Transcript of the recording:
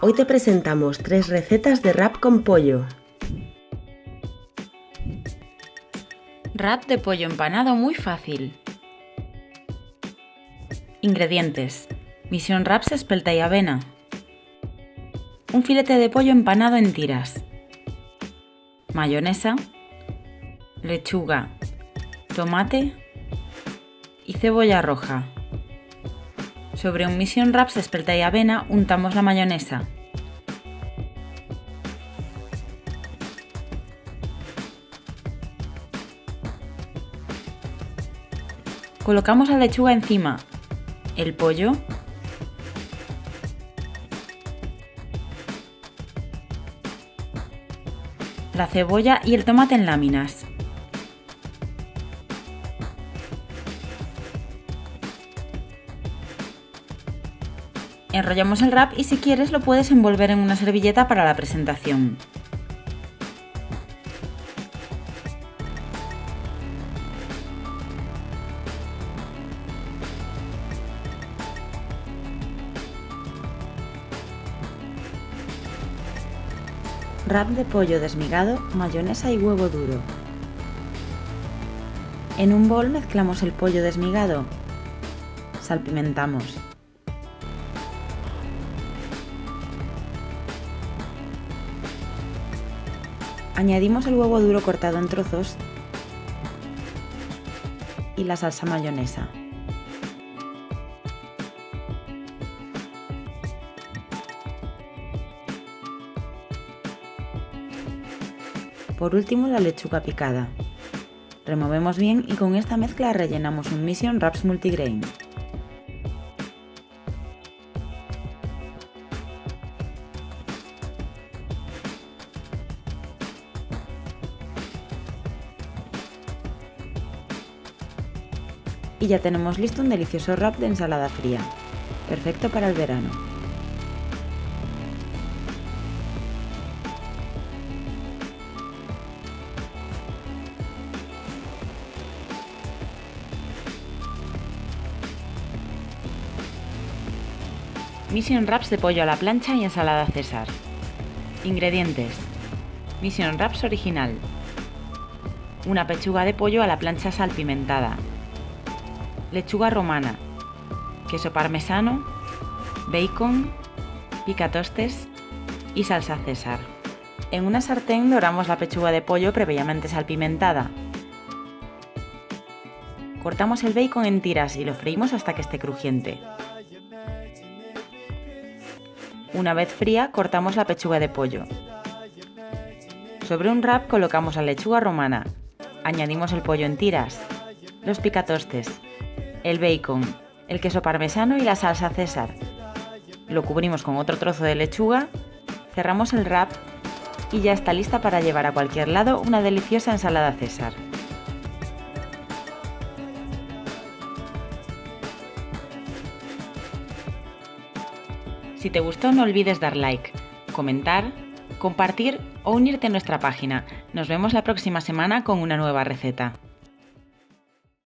Hoy te presentamos 3 recetas de wrap con pollo. Wrap de pollo empanado muy fácil. Ingredientes: Mission wraps espelta y avena, un filete de pollo empanado en tiras, mayonesa, lechuga, tomate y cebolla roja. Sobre un Mission wraps espelta y avena untamos la mayonesa. Colocamos la lechuga encima, el pollo, la cebolla y el tomate en láminas. Enrollamos el wrap y si quieres lo puedes envolver en una servilleta para la presentación. Wrap de pollo desmigado, mayonesa y huevo duro. En un bol mezclamos el pollo desmigado. Salpimentamos. Añadimos el huevo duro cortado en trozos y la salsa mayonesa. Por último, la lechuga picada. Removemos bien y con esta mezcla rellenamos un Mission Wraps multigrain. Y ya tenemos listo un delicioso wrap de ensalada fría, perfecto para el verano. Mission wraps de pollo a la plancha y ensalada César. Ingredientes: Mission wraps original, una pechuga de pollo a la plancha salpimentada, lechuga romana, queso parmesano, bacon, picatostes y salsa César. En una sartén doramos la pechuga de pollo previamente salpimentada. Cortamos el bacon en tiras y lo freímos hasta que esté crujiente. Una vez fría, cortamos la pechuga de pollo. Sobre un wrap colocamos la lechuga romana, añadimos el pollo en tiras, los picatostes, el bacon, el queso parmesano y la salsa César. Lo cubrimos con otro trozo de lechuga, cerramos el wrap y ya está lista para llevar a cualquier lado una deliciosa ensalada César. Si te gustó no olvides dar like, comentar, compartir o unirte a nuestra página. Nos vemos la próxima semana con una nueva receta.